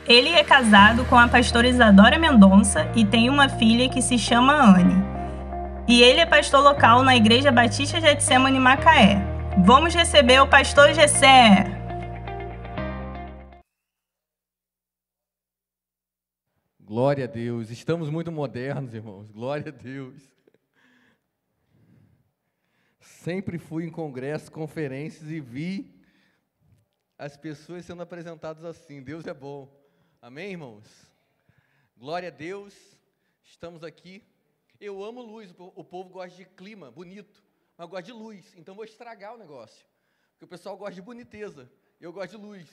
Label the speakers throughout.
Speaker 1: Ele é casado com a pastora Isadora Mendonça e tem uma filha que se chama Anne. E ele é pastor local na Igreja Batista Getsemane Macaé. Vamos receber o pastor Gessé.
Speaker 2: Glória a Deus. Estamos muito modernos, irmãos. Glória a Deus. Sempre fui em congressos, conferências e vi as pessoas sendo apresentadas assim. Deus é bom. Amém, irmãos? Glória a Deus. Estamos aqui. Eu amo luz. O povo gosta de clima bonito, mas gosta de luz. Então vou estragar o negócio. Porque o pessoal gosta de boniteza. Eu gosto de luz.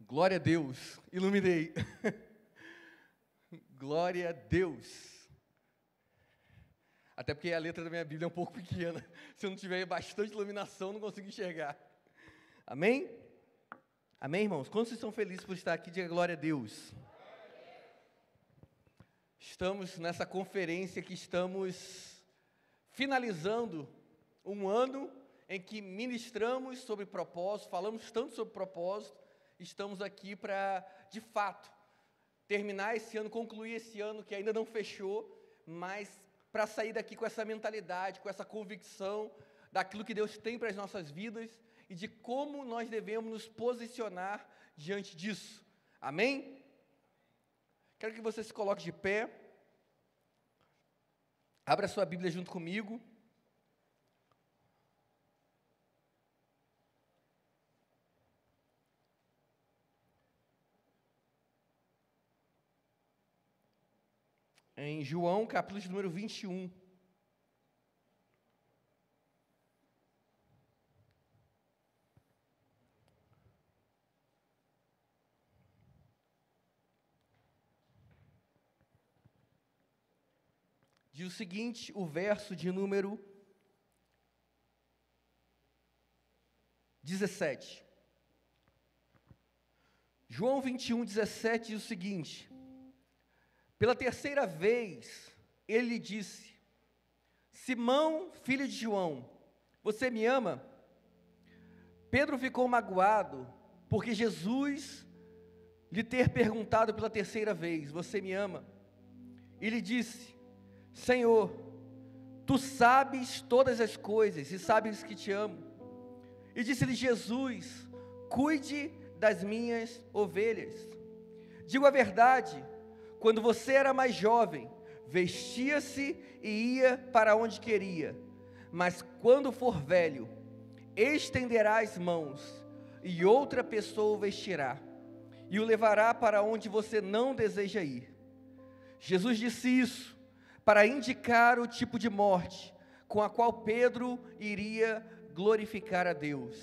Speaker 2: Glória a Deus. Iluminei. Glória a Deus. Até porque a letra da minha Bíblia é um pouco pequena. Se eu não tiver bastante iluminação, não consigo enxergar. Amém? Amém, irmãos? Quantos vocês estão felizes por estar aqui? Diga glória a Deus. Estamos nessa conferência que estamos finalizando um ano em que ministramos sobre propósito, falamos tanto sobre propósito, estamos aqui para, de fato, terminar esse ano, concluir esse ano que ainda não fechou, mas para sair daqui com essa mentalidade, com essa convicção daquilo que Deus tem para as nossas vidas e de como nós devemos nos posicionar diante disso. Amém? Quero que você se coloque de pé. Abra sua Bíblia junto comigo. Em João, capítulo de número 21. Diz o seguinte, o verso de número 17. João 21, 17 diz o seguinte: pela terceira vez, ele lhe disse: Simão, filho de João, você me ama? Pedro ficou magoado, porque Jesus lhe ter perguntado pela terceira vez: você me ama? E lhe disse: Senhor, tu sabes todas as coisas, e sabes que te amo. E disse-lhe Jesus: cuide das minhas ovelhas. Digo a verdade, quando você era mais jovem, vestia-se e ia para onde queria, mas quando for velho, estenderá as mãos, e outra pessoa o vestirá, e o levará para onde você não deseja ir. Jesus disse isso para indicar o tipo de morte com a qual Pedro iria glorificar a Deus.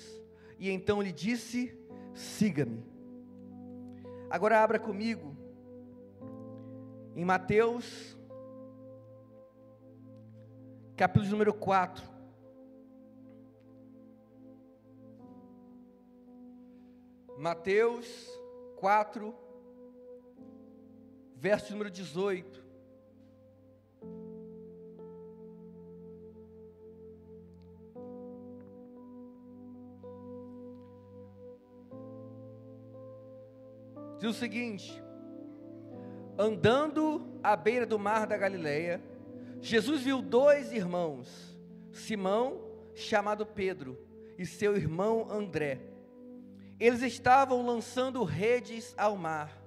Speaker 2: E então lhe disse: siga-me. Agora abra comigo em Mateus, capítulo número 4. Mateus 4, verso número 18. Diz o seguinte: andando à beira do mar da Galileia, Jesus viu dois irmãos, Simão, chamado Pedro, e seu irmão André. Eles estavam lançando redes ao mar,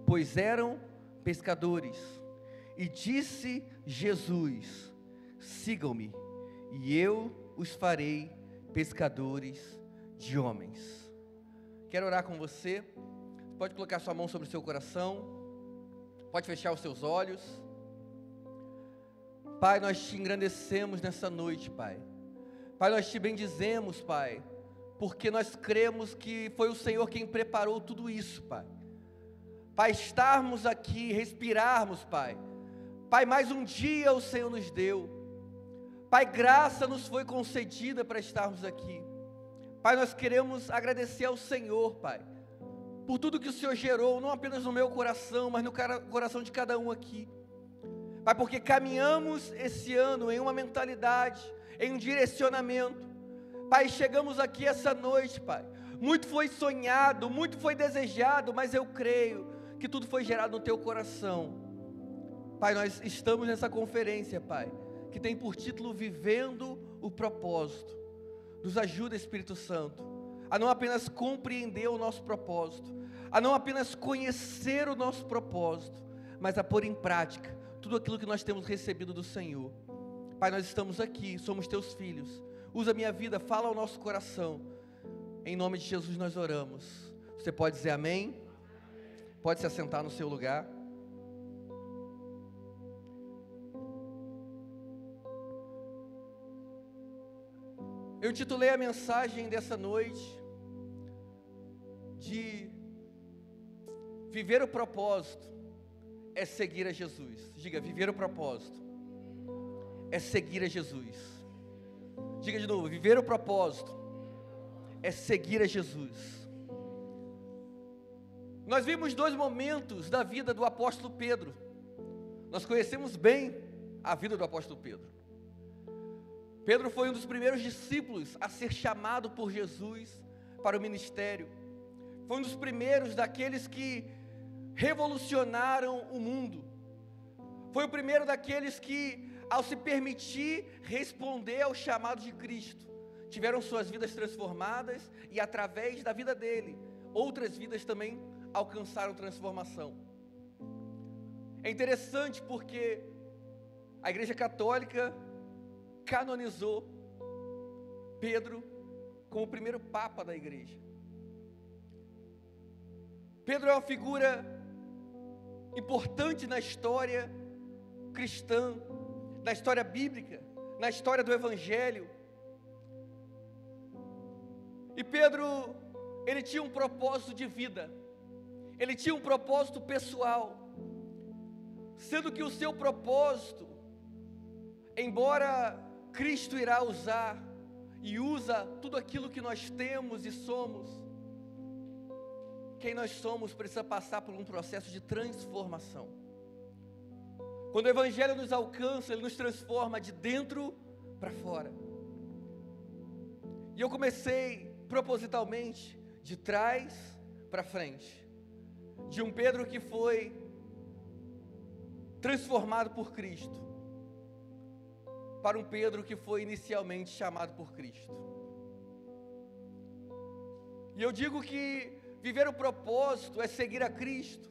Speaker 2: pois eram pescadores. E disse Jesus: sigam-me, e eu os farei pescadores de homens. Quero orar com você. Pode colocar sua mão sobre o seu coração. Pode fechar os seus olhos. Pai, nós te engrandecemos nessa noite, Pai. Pai, nós te bendizemos, Pai, porque nós cremos que foi o Senhor quem preparou tudo isso, Pai. Pai, estarmos aqui, respirarmos, Pai. Pai, mais um dia o Senhor nos deu. Pai, graça nos foi concedida para estarmos aqui. Pai, nós queremos agradecer ao Senhor, Pai, por tudo que o Senhor gerou, não apenas no meu coração, mas no coração de cada um aqui. Pai, porque caminhamos esse ano em uma mentalidade, em um direcionamento. Pai, chegamos aqui essa noite, Pai, muito foi sonhado, muito foi desejado, mas eu creio que tudo foi gerado no teu coração. Pai, nós estamos nessa conferência, Pai, que tem por título Vivendo o Propósito. Nos ajuda, Espírito Santo, a não apenas compreender o nosso propósito, a não apenas conhecer o nosso propósito, mas a pôr em prática tudo aquilo que nós temos recebido do Senhor. Pai, nós estamos aqui, somos teus filhos. Usa a minha vida, fala ao nosso coração. Em nome de Jesus nós oramos. Você pode dizer amém? Pode se assentar no seu lugar. Eu intitulei a mensagem dessa noite de viver o propósito é seguir a Jesus. Diga, viver o propósito é seguir a Jesus. Diga de novo, viver o propósito é seguir a Jesus. Nós vimos dois momentos da vida do apóstolo Pedro. Nós conhecemos bem a vida do apóstolo Pedro. Pedro foi um dos primeiros discípulos a ser chamado por Jesus para o ministério. Foi um dos primeiros daqueles que revolucionaram o mundo. Foi o primeiro daqueles que, ao se permitir responder ao chamado de Cristo, tiveram suas vidas transformadas e através da vida dele, outras vidas também alcançaram transformação. É interessante porque a Igreja Católica canonizou Pedro como o primeiro Papa da Igreja. Pedro é uma figura importante na história cristã, na história bíblica, na história do Evangelho. E Pedro, ele tinha um propósito de vida, ele tinha um propósito pessoal, sendo que o seu propósito, embora Cristo irá usar e usa tudo aquilo que nós temos e somos, quem nós somos precisa passar por um processo de transformação. Quando o Evangelho nos alcança, ele nos transforma de dentro para fora. E eu comecei propositalmente de trás para frente, de um Pedro que foi transformado por Cristo, para um Pedro que foi inicialmente chamado por Cristo. E eu digo que viver o propósito é seguir a Cristo,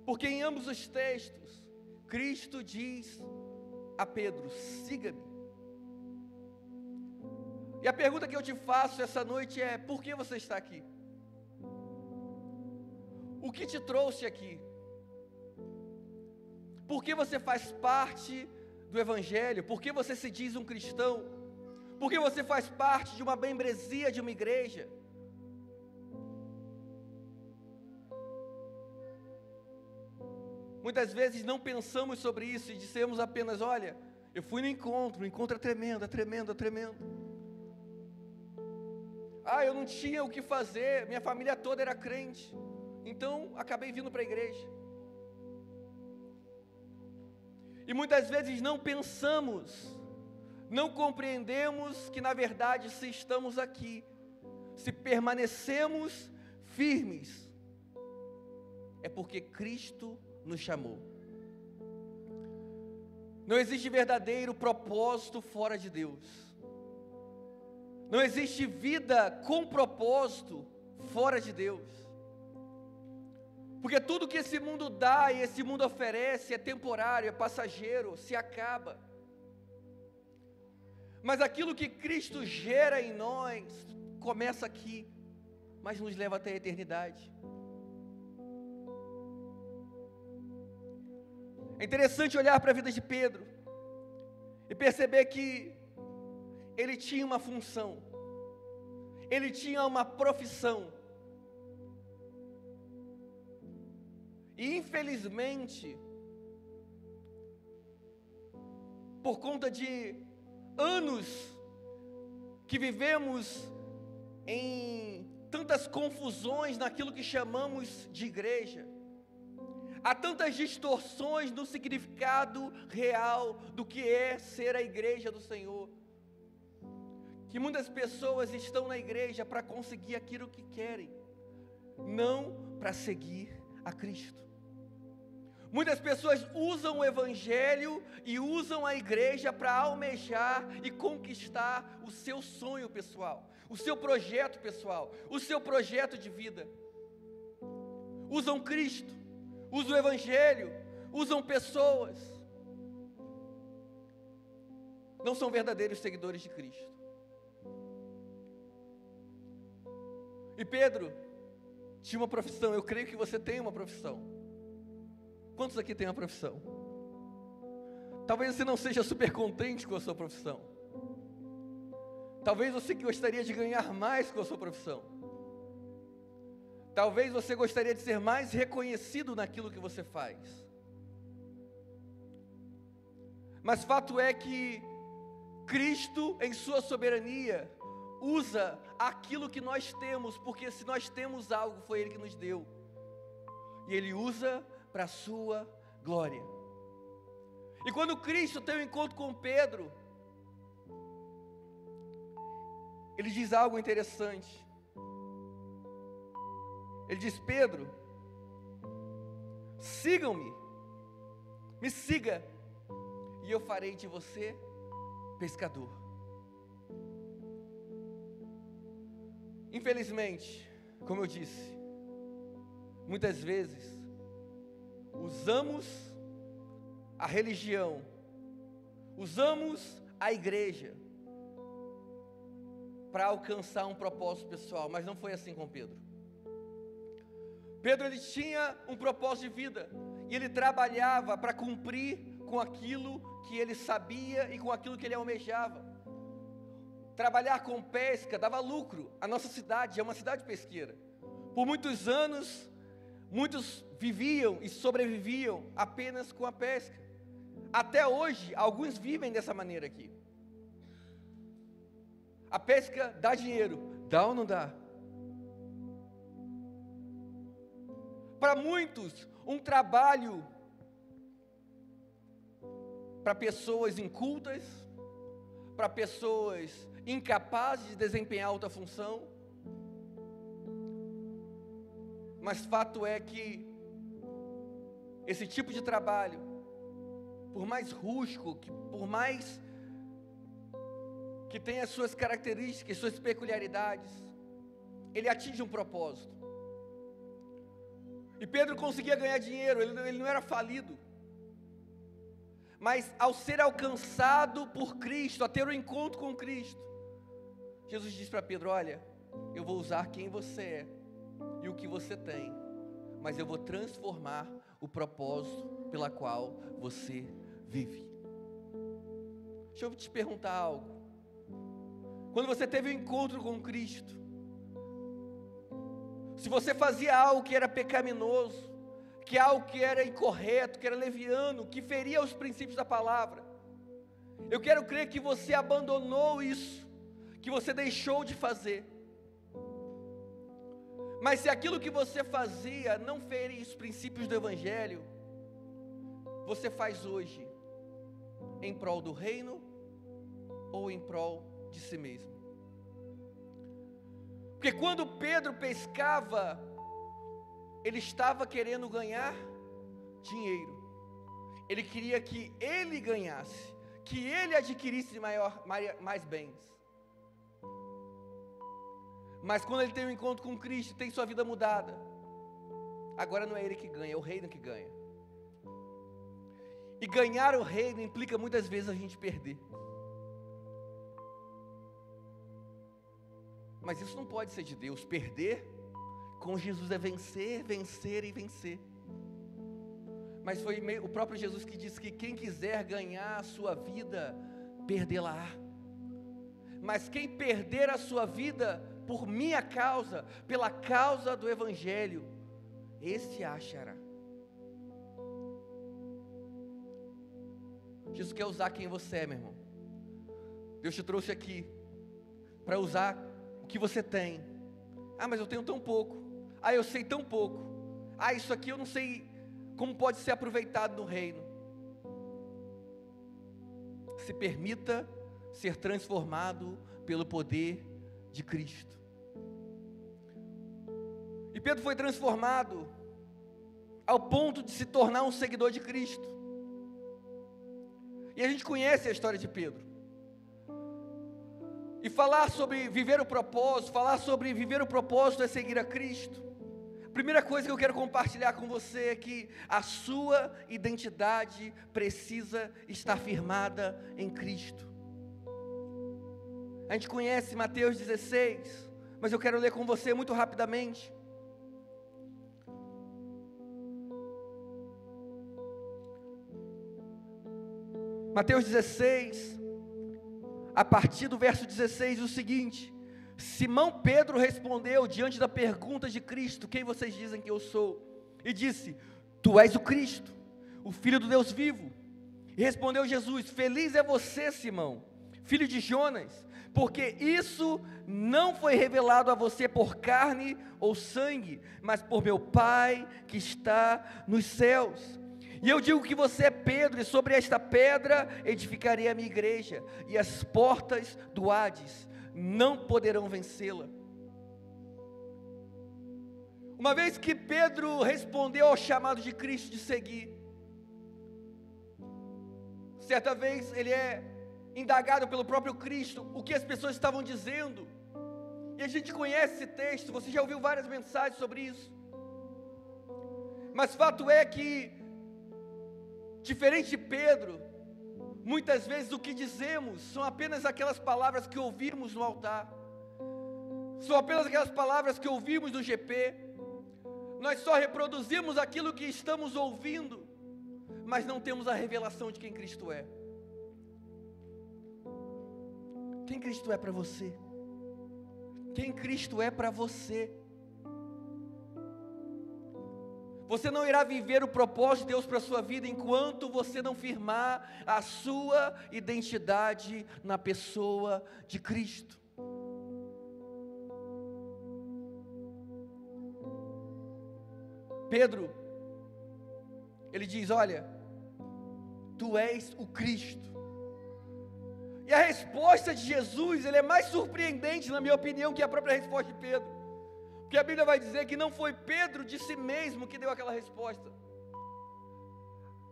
Speaker 2: porque em ambos os textos, Cristo diz a Pedro, siga-me. E a pergunta que eu te faço essa noite é, por que você está aqui? O que te trouxe aqui? Por que você faz parte do Evangelho? Por que você se diz um cristão? Por que você faz parte de uma membresia de uma igreja? Muitas vezes não pensamos sobre isso e dissemos apenas, olha, eu fui no encontro, o encontro é tremendo, é tremendo, é tremendo. Ah, eu não tinha o que fazer, minha família toda era crente, então acabei vindo para a igreja. E muitas vezes não pensamos, não compreendemos que na verdade se estamos aqui, se permanecemos firmes, é porque Cristo nos chamou. Não existe verdadeiro propósito fora de Deus. Não existe vida com propósito fora de Deus. Porque tudo que esse mundo dá e esse mundo oferece é temporário, é passageiro, se acaba. Mas aquilo que Cristo gera em nós começa aqui, mas nos leva até a eternidade. É interessante olhar para a vida de Pedro e perceber que ele tinha uma função, ele tinha uma profissão. E infelizmente, por conta de anos que vivemos em tantas confusões naquilo que chamamos de igreja, há tantas distorções no significado real do que é ser a igreja do Senhor, que muitas pessoas estão na igreja para conseguir aquilo que querem, não para seguir a Cristo. Muitas pessoas usam o evangelho e usam a igreja para almejar e conquistar o seu sonho pessoal, o seu projeto pessoal, o seu projeto de vida. Usam Cristo, usam o evangelho, usam pessoas. Não são verdadeiros seguidores de Cristo. E Pedro tinha uma profissão. Eu creio que você tem uma profissão. Quantos aqui têm uma profissão? Talvez você não seja super contente com a sua profissão. Talvez você gostaria de ganhar mais com a sua profissão. Talvez você gostaria de ser mais reconhecido naquilo que você faz. Mas fato é que Cristo, em sua soberania, usa aquilo que nós temos, porque se nós temos algo, foi Ele que nos deu. E Ele usa para a sua glória. E quando Cristo tem um encontro com Pedro, Ele diz algo interessante. Ele diz: Pedro, sigam-me, me siga, e eu farei de você pescador. Infelizmente, como eu disse, muitas vezes usamos a religião, usamos a igreja para alcançar um propósito pessoal, mas não foi assim com Pedro. Pedro, ele tinha um propósito de vida, e ele trabalhava para cumprir com aquilo que ele sabia e com aquilo que ele almejava. Trabalhar com pesca dava lucro. A nossa cidade é uma cidade pesqueira. Por muitos anos, muitos viviam e sobreviviam apenas com a pesca. Até hoje, alguns vivem dessa maneira aqui. A pesca dá dinheiro, dá ou não dá? Para muitos, um trabalho para pessoas incultas, para pessoas incapazes de desempenhar outra função. Mas fato é que esse tipo de trabalho, por mais rústico, por mais que tenha as suas características, suas peculiaridades, ele atinge um propósito. E Pedro conseguia ganhar dinheiro, ele não era falido. Mas ao ser alcançado por Cristo, a ter um encontro com Cristo, Jesus diz para Pedro: olha, eu vou usar quem você é e o que você tem, mas eu vou transformar o propósito pela qual você vive. Deixa eu te perguntar algo. Quando você teve um encontro com Cristo, se você fazia algo que era pecaminoso, que algo que era incorreto, que era leviano, que feria os princípios da palavra, eu quero crer que você abandonou isso, que você deixou de fazer. Mas se aquilo que você fazia não feria os princípios do Evangelho, você faz hoje em prol do reino ou em prol de si mesmo? Porque quando Pedro pescava, ele estava querendo ganhar dinheiro. Ele queria que ele ganhasse, que ele adquirisse mais bens. Mas quando ele tem um encontro com Cristo, tem sua vida mudada, agora não é ele que ganha, é o reino que ganha. E ganhar o reino implica muitas vezes a gente perder. Mas isso não pode ser de Deus. Perder com Jesus é vencer, vencer e vencer. Mas foi o próprio Jesus que disse que quem quiser ganhar a sua vida, perdê-la. Mas quem perder a sua vida por minha causa, pela causa do Evangelho, esse a achará. Jesus quer usar quem você é, meu irmão. Deus te trouxe aqui para usar o que você tem. Ah, mas eu tenho tão pouco. Ah, eu sei tão pouco. Ah, isso aqui eu não sei como pode ser aproveitado no reino. Se permita ser transformado pelo poder de Cristo. E Pedro foi transformado ao ponto de se tornar um seguidor de Cristo. E a gente conhece a história de Pedro. E falar sobre viver o propósito é seguir a Cristo. A primeira coisa que eu quero compartilhar com você é que a sua identidade precisa estar firmada em Cristo. A gente conhece Mateus 16, mas eu quero ler com você muito rapidamente. Mateus 16, a partir do verso 16, o seguinte: Simão Pedro respondeu diante da pergunta de Cristo: quem vocês dizem que eu sou? E disse: tu és o Cristo, o Filho do Deus vivo. E respondeu Jesus: feliz é você, Simão, filho de Jonas, porque isso não foi revelado a você por carne ou sangue, mas por meu Pai que está nos céus. E eu digo que você é Pedro, e sobre esta pedra edificarei a minha igreja, e as portas do Hades não poderão vencê-la. Uma vez que Pedro respondeu ao chamado de Cristo de seguir, certa vez ele é indagado pelo próprio Cristo o que as pessoas estavam dizendo, e a gente conhece esse texto, você já ouviu várias mensagens sobre isso, mas fato é que, diferente de Pedro, muitas vezes o que dizemos são apenas aquelas palavras que ouvimos no altar, são apenas aquelas palavras que ouvimos no GP, nós só reproduzimos aquilo que estamos ouvindo, mas não temos a revelação de quem Cristo é. Quem Cristo é para você? Quem Cristo é para você? Você não irá viver o propósito de Deus para a sua vida enquanto você não firmar a sua identidade na pessoa de Cristo. Pedro, ele diz: olha, tu és o Cristo. E a resposta de Jesus, ele é mais surpreendente, na minha opinião, que a própria resposta de Pedro. Porque a Bíblia vai dizer que não foi Pedro de si mesmo que deu aquela resposta.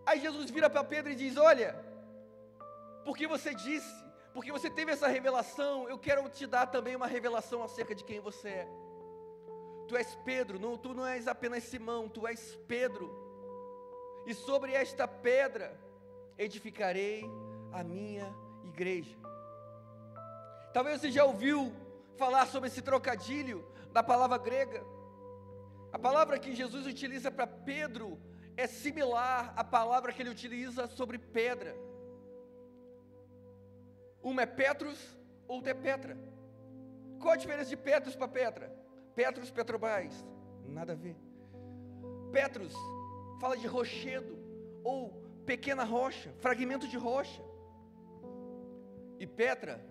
Speaker 2: Aí Jesus vira para Pedro e diz: olha, porque você disse, porque você teve essa revelação, eu quero te dar também uma revelação acerca de quem você é. Tu és Pedro, tu não és apenas Simão, tu és Pedro. E sobre esta pedra edificarei a minha igreja. Talvez você já ouviu falar sobre esse trocadilho da palavra grega. A palavra que Jesus utiliza para Pedro é similar à palavra que ele utiliza sobre pedra. Uma é Petros, outra é Petra. Qual a diferença de Petros para Petra? Petros, Petrobras, nada a ver. Petros fala de rochedo, ou pequena rocha, fragmento de rocha. E Petra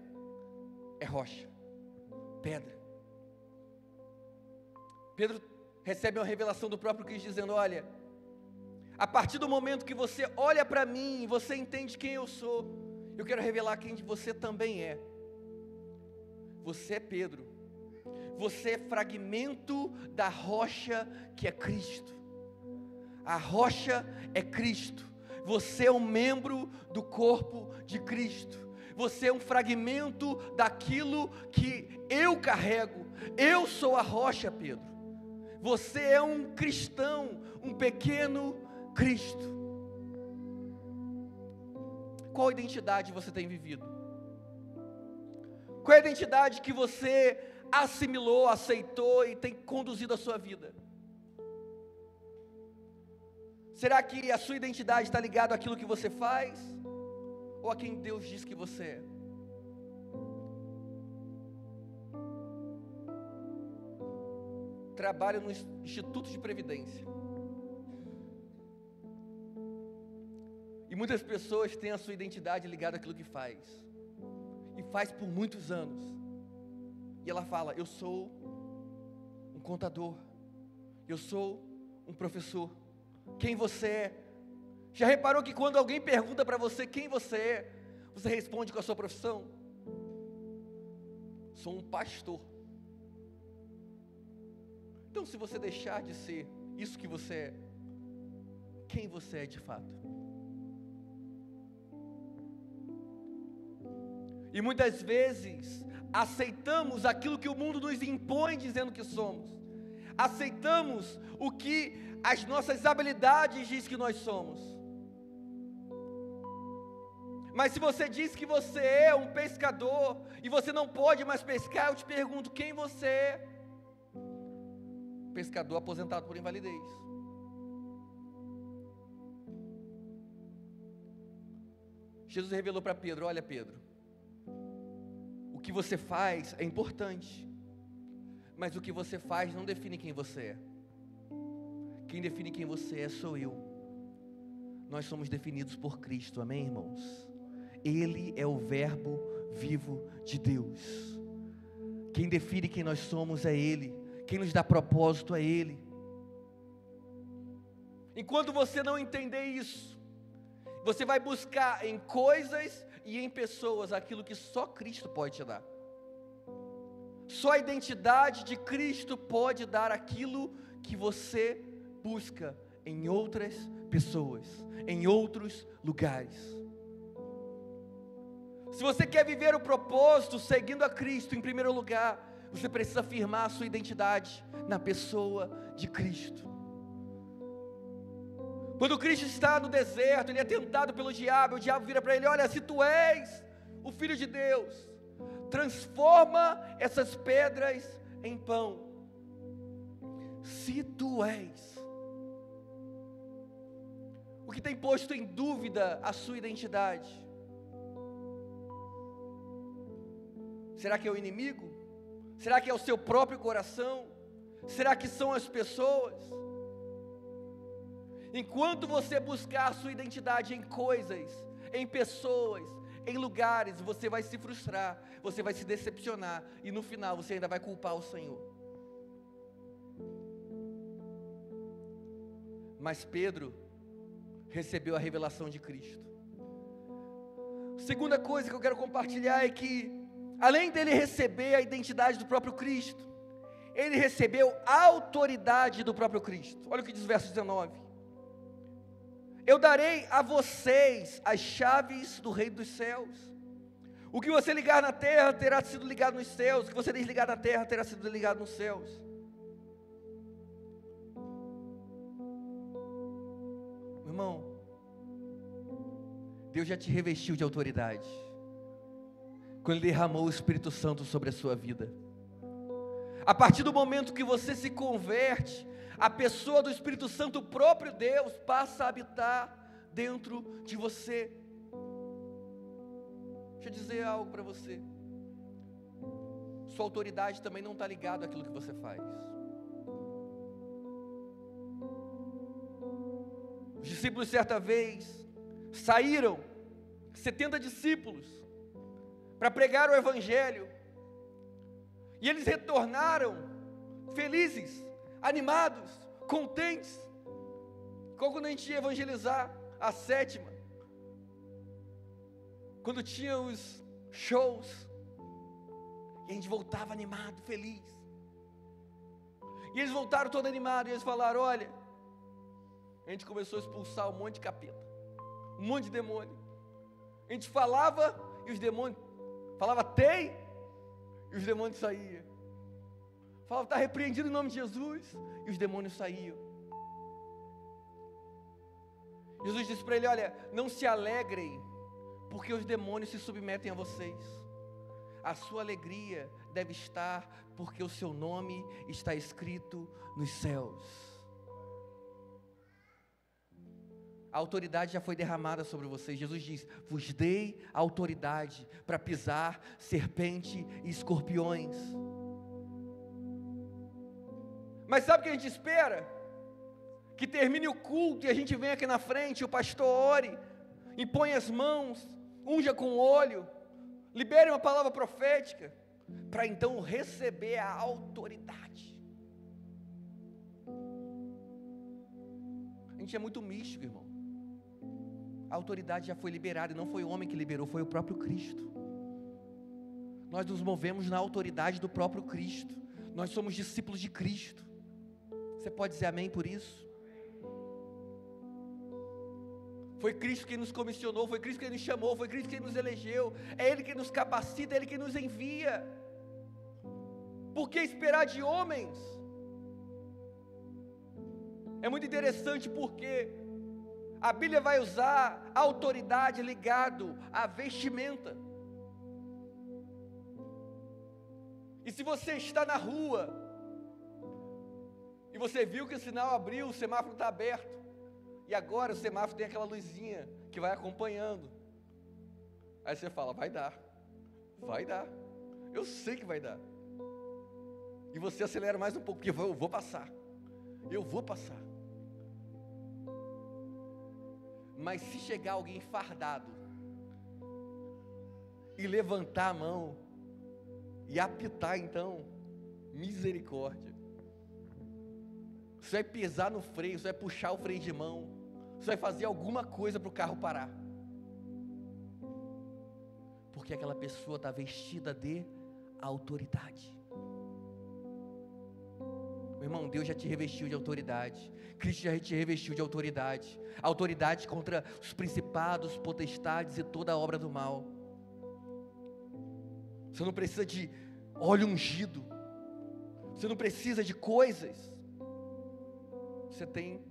Speaker 2: é rocha, pedra. Pedro recebe uma revelação do próprio Cristo dizendo: olha, a partir do momento que você olha para mim e você entende quem eu sou, eu quero revelar quem você também é. Você é Pedro, você é fragmento da rocha que é Cristo. A rocha é Cristo, você é um membro do corpo de Cristo. Você é um fragmento daquilo que eu carrego. Eu sou a rocha, Pedro. Você é um cristão, um pequeno Cristo. Qual identidade você tem vivido? Qual é a identidade que você assimilou, aceitou e tem conduzido a sua vida? Será que a sua identidade está ligada àquilo que você faz? Ou a quem Deus diz que você é? Trabalho no Instituto de Previdência. E muitas pessoas têm a sua identidade ligada àquilo que faz. E faz por muitos anos. E ela fala: eu sou um contador. Eu sou um professor. Quem você é? Já reparou que quando alguém pergunta para você quem você é, você responde com a sua profissão? sou um pastor. Então, se você deixar de ser isso que você é, quem você é de fato? E muitas vezes aceitamos aquilo que o mundo nos impõe dizendo que somos. Aceitamos o que as nossas habilidades diz que nós somos. Mas se você diz que você é um pescador e você não pode mais pescar, eu te pergunto, quem você é? Pescador aposentado por invalidez. Jesus revelou para Pedro: olha, Pedro, o que você faz é importante, mas o que você faz não define quem você é. Quem define quem você é sou eu. Nós somos definidos por Cristo, amém, irmãos? Ele é o verbo vivo de Deus. Quem define quem nós somos é Ele. Quem nos dá propósito é Ele. Enquanto você não entender isso, você vai buscar em coisas e em pessoas aquilo que só Cristo pode te dar. Só a identidade de Cristo pode dar aquilo que você busca em outras pessoas, em outros lugares. Se você quer viver o propósito seguindo a Cristo em primeiro lugar, você precisa afirmar a sua identidade na pessoa de Cristo. Quando Cristo está no deserto, ele é tentado pelo diabo, o diabo vira para ele: olha, se tu és o Filho de Deus, transforma essas pedras em pão. Se tu és. O que tem posto em dúvida a sua identidade? Será que é o inimigo? Será que é o seu próprio coração? Será que são as pessoas? Enquanto você buscar a sua identidade em coisas, em pessoas, em lugares, você vai se frustrar, você vai se decepcionar, e no final você ainda vai culpar o Senhor. Mas Pedro recebeu a revelação de Cristo. Segunda coisa que eu quero compartilhar é que, além dele receber a identidade do próprio Cristo, ele recebeu a autoridade do próprio Cristo. Olha o que diz o verso 19: eu darei a vocês as chaves do reino dos céus. O que você ligar na terra terá sido ligado nos céus, o que você desligar na terra terá sido ligado nos céus. Irmão, Deus já te revestiu de autoridade quando Ele derramou o Espírito Santo sobre a sua vida. A partir do momento que você se converte, a pessoa do Espírito Santo, o próprio Deus, passa a habitar dentro de você. Deixa eu dizer algo para você. Sua autoridade também não está ligada àquilo que você faz. Os discípulos certa vez saíram, 70 discípulos, para pregar o Evangelho, e eles retornaram felizes, animados, contentes, quando a gente ia evangelizar a sétima, quando tinha os shows, e a gente voltava animado, feliz, e eles voltaram todos animados, e eles falaram: olha, a gente começou a expulsar um monte de capeta, um monte de demônio, a gente falava, e os demônios, falava tem, e os demônios saíam, falava está repreendido em nome de Jesus, e os demônios saíam. Jesus disse para ele: olha, não se alegrem, porque os demônios se submetem a vocês. A sua alegria deve estar, porque o seu nome está escrito nos céus. A autoridade já foi derramada sobre vocês. Jesus diz: vos dei autoridade para pisar serpente e escorpiões. Mas sabe o que a gente espera? Que termine o culto e a gente venha aqui na frente, o pastor ore, impõe as mãos, unja com o óleo, libere uma palavra profética, para então receber a autoridade. A gente é muito místico, irmão. A autoridade já foi liberada, e não foi o homem que liberou, foi o próprio Cristo. Nós nos movemos na autoridade do próprio Cristo. Nós somos discípulos de Cristo. Você pode dizer amém por isso? Foi Cristo quem nos comissionou, foi Cristo quem nos chamou, foi Cristo quem nos elegeu. É Ele quem nos capacita, é Ele quem nos envia. Por que esperar de homens? É muito interessante porque a Bíblia vai usar a autoridade ligado à vestimenta. E se você está na rua, e você viu que o sinal abriu, o semáforo está aberto, e agora o semáforo tem aquela luzinha que vai acompanhando, aí você fala, vai dar, eu sei que vai dar, e você acelera mais um pouco, porque eu vou passar, mas se chegar alguém fardado, e levantar a mão, e apitar então, misericórdia, você vai pisar no freio, você vai puxar o freio de mão, você vai fazer alguma coisa para o carro parar, porque aquela pessoa está vestida de autoridade. Meu irmão, Deus já te revestiu de autoridade, Cristo já te revestiu de autoridade, autoridade contra os principados, potestades e toda a obra do mal. Você não precisa de óleo ungido, você não precisa de coisas, você tem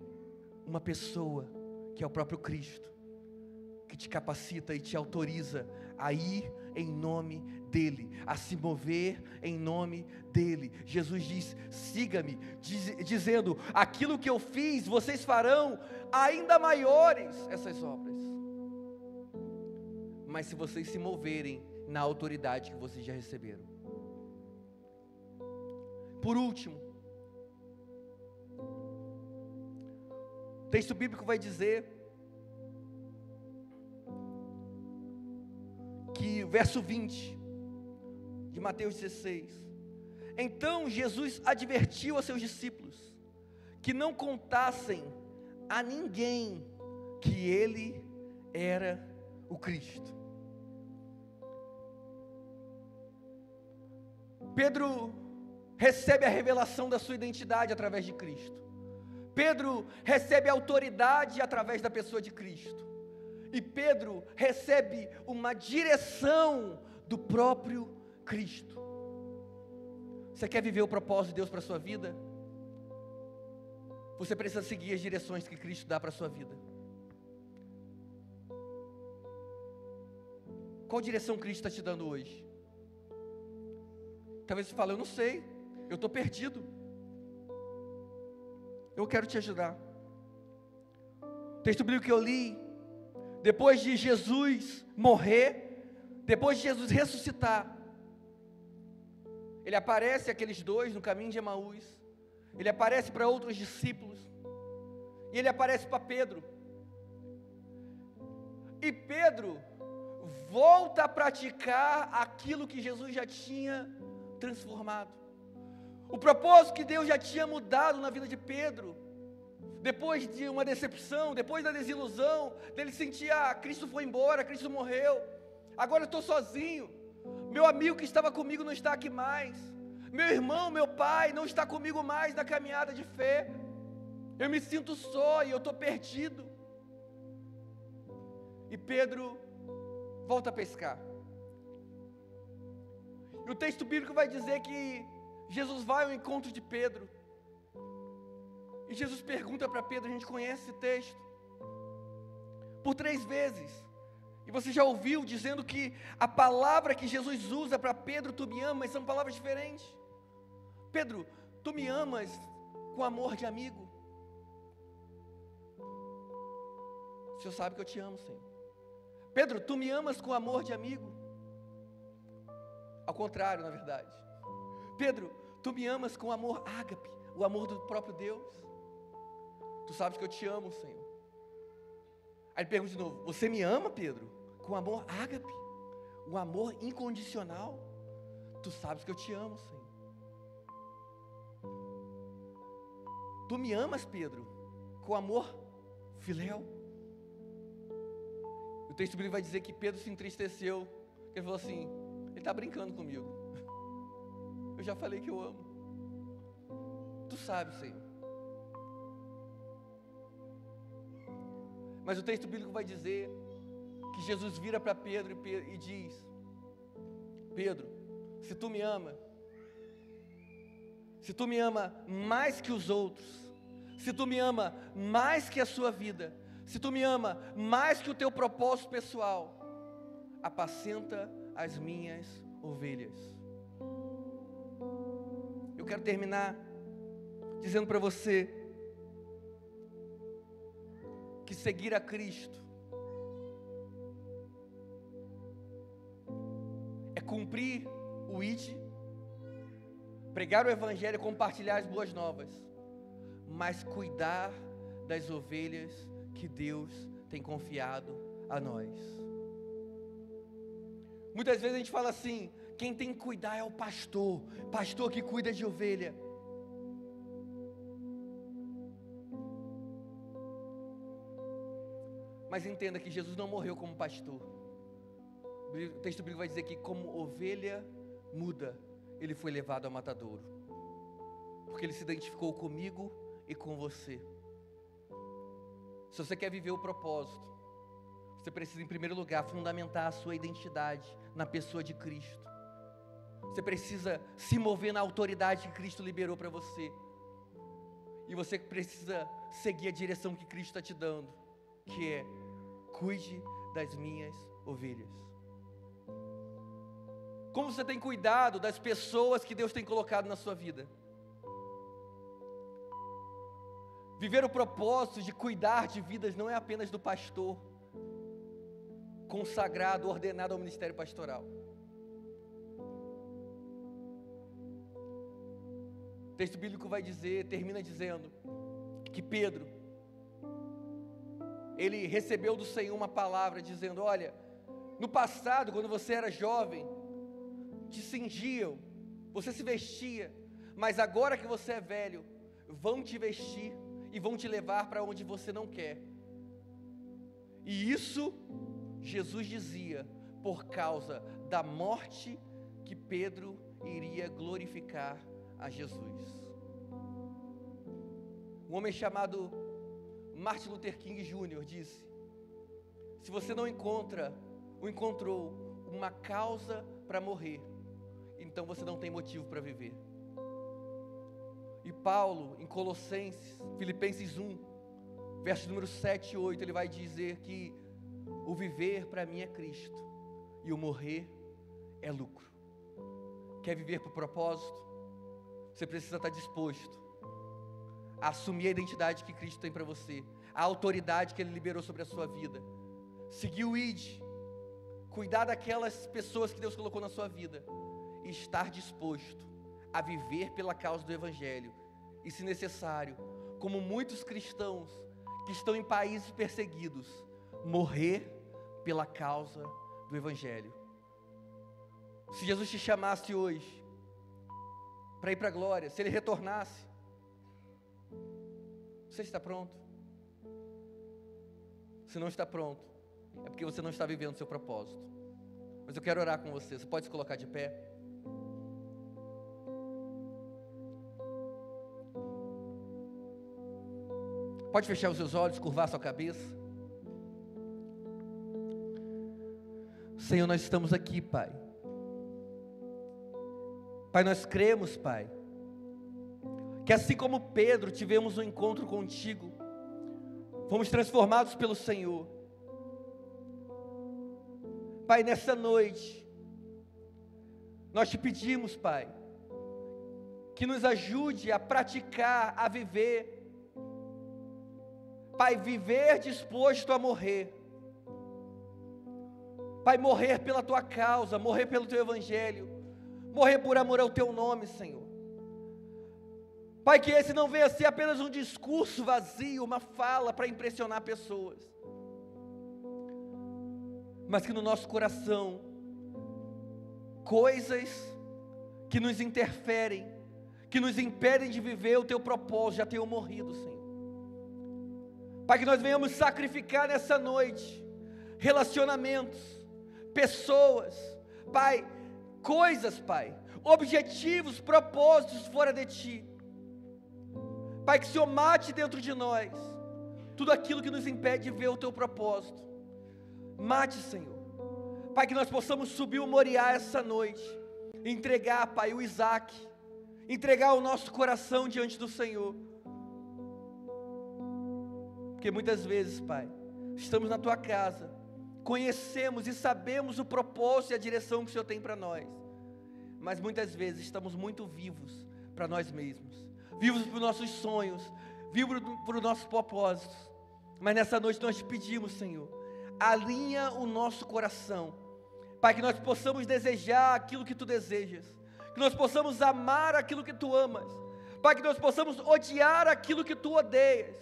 Speaker 2: uma pessoa, que é o próprio Cristo, que te capacita e te autoriza a ir em nome dEle, a se mover em nome dEle. Jesus diz, siga-me, dizendo, aquilo que eu fiz, vocês farão ainda maiores essas obras. Mas se vocês se moverem na autoridade que vocês já receberam. Por último, o texto bíblico vai dizer que, verso 20 de Mateus 16, então Jesus advertiu a seus discípulos que não contassem a ninguém que ele era o Cristo. Pedro recebe a revelação da sua identidade através de Cristo. Pedro recebe autoridade através da pessoa de Cristo. E Pedro recebe uma direção do próprio Cristo. Você quer viver o propósito de Deus para a sua vida? Você precisa seguir as direções que Cristo dá para a sua vida. Qual direção Cristo está te dando hoje? Talvez você fale, eu não sei, eu estou perdido. Eu quero te ajudar. O texto bíblico que eu li, depois de Jesus morrer, depois de Jesus ressuscitar, ele aparece àqueles dois no caminho de Emaús, ele aparece para outros discípulos, e ele aparece para Pedro, e Pedro volta a praticar aquilo que Jesus já tinha transformado. O propósito que Deus já tinha mudado na vida de Pedro, depois de uma decepção, depois da desilusão, dele sentir, Cristo foi embora, Cristo morreu, agora eu estou sozinho, meu amigo que estava comigo não está aqui mais, meu irmão, meu pai não está comigo mais na caminhada de fé, eu me sinto só e eu estou perdido. E Pedro volta a pescar, e o texto bíblico vai dizer que Jesus vai ao encontro de Pedro, e Jesus pergunta para Pedro, a gente conhece esse texto, por 3 vezes, e você já ouviu dizendo que a palavra que Jesus usa para Pedro, tu me amas, são palavras diferentes. Pedro, tu me amas com amor de amigo? O Senhor sabe que eu te amo, Senhor. Pedro, tu me amas com amor de amigo? Ao contrário, na verdade. Pedro, tu me amas com amor ágape, o amor do próprio Deus? Tu sabes que eu te amo, Senhor. Aí ele pergunta de novo, você me ama, Pedro? Com amor ágape, um amor incondicional? Tu sabes que eu te amo, Senhor. Tu me amas, Pedro, com amor filéu? O texto bíblico vai dizer que Pedro se entristeceu. Ele falou assim, ele está brincando comigo. Eu já falei que eu amo. Tu sabes, Senhor. Mas o texto bíblico vai dizer que Jesus vira para Pedro e diz: Pedro, se tu me ama mais que os outros, se tu me ama mais que a sua vida, se tu me ama mais que o teu propósito pessoal, apacenta as minhas ovelhas. Eu quero terminar dizendo para você que seguir a Cristo é cumprir o ID, pregar o Evangelho, compartilhar as boas novas, mas cuidar das ovelhas que Deus tem confiado a nós. Muitas vezes a gente fala assim: quem tem que cuidar é o pastor que cuida de ovelha. Mas entenda que Jesus não morreu como pastor. O texto bíblico vai dizer que, como ovelha muda, ele foi levado ao matadouro, porque ele se identificou comigo e com você. Se você quer viver o propósito, você precisa, em primeiro lugar, fundamentar a sua identidade na pessoa de Cristo. Você precisa se mover na autoridade que Cristo liberou para você, e você precisa seguir a direção que Cristo está te dando, que é: cuide das minhas ovelhas. Como você tem cuidado das pessoas que Deus tem colocado na sua vida? Viver o propósito de cuidar de vidas não é apenas do pastor consagrado, ordenado ao ministério pastoral. O texto bíblico vai dizer, termina dizendo, que Pedro, ele recebeu do Senhor uma palavra dizendo: olha, no passado, quando você era jovem, te cingiam, você se vestia, mas agora que você é velho, vão te vestir e vão te levar para onde você não quer. E isso Jesus dizia por causa da morte que Pedro iria glorificar a Jesus. Um homem chamado Martin Luther King Jr. disse: se você não encontrou uma causa para morrer, então você não tem motivo para viver. E Paulo, em Filipenses 1, versos número 7 e 8, ele vai dizer que o viver para mim é Cristo e o morrer é lucro. Quer viver por propósito? Você precisa estar disposto a assumir a identidade que Cristo tem para você, a autoridade que Ele liberou sobre a sua vida, seguir o ID, cuidar daquelas pessoas que Deus colocou na sua vida, e estar disposto a viver pela causa do Evangelho, e, se necessário, como muitos cristãos que estão em países perseguidos, morrer pela causa do Evangelho. Se Jesus te chamasse hoje para ir para a glória, se Ele retornasse, você está pronto? Se não está pronto, é porque você não está vivendo o seu propósito. Mas eu quero orar com você. Você pode se colocar de pé? Pode fechar os seus olhos, curvar sua cabeça. Senhor, nós estamos aqui, Pai. Pai, nós cremos, Pai, que assim como Pedro tivemos um encontro contigo, fomos transformados pelo Senhor. Pai, nessa noite, nós te pedimos, Pai, que nos ajude a praticar, a viver, Pai, viver disposto a morrer. Pai, morrer pela Tua causa, morrer pelo Teu Evangelho, morrer por amor ao Teu nome, Senhor. Pai, que esse não venha a ser apenas um discurso vazio, uma fala para impressionar pessoas, mas que no nosso coração, coisas que nos interferem, que nos impedem de viver o Teu propósito, já tenham morrido, Senhor. Pai, que nós venhamos sacrificar nessa noite relacionamentos, pessoas, Pai, coisas, Pai, objetivos, propósitos fora de Ti. Pai, que o Senhor mate dentro de nós tudo aquilo que nos impede de ver o Teu propósito. Mate, Senhor. Pai, que nós possamos subir o Moriá essa noite, entregar, Pai, o Isaac, entregar o nosso coração diante do Senhor. Porque muitas vezes, Pai, estamos na Tua casa, conhecemos e sabemos o propósito e a direção que o Senhor tem para nós, mas muitas vezes estamos muito vivos para nós mesmos, vivos para os nossos sonhos, vivos para os nossos propósitos. Mas nessa noite nós te pedimos, Senhor, alinha o nosso coração, Pai, que nós possamos desejar aquilo que Tu desejas, que nós possamos amar aquilo que Tu amas, Pai, que nós possamos odiar aquilo que Tu odeias,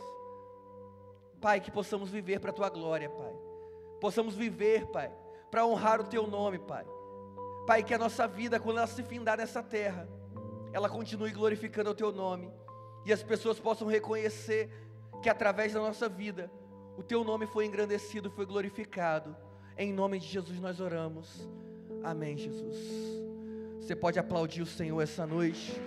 Speaker 2: Pai, que possamos viver para a Tua glória, Pai, possamos viver, Pai, para honrar o Teu nome, Pai. Pai, que a nossa vida, quando ela se findar nessa terra, ela continue glorificando o Teu nome, e as pessoas possam reconhecer que através da nossa vida, o Teu nome foi engrandecido, foi glorificado. Em nome de Jesus nós oramos. Amém, Jesus. Você pode aplaudir o Senhor essa noite.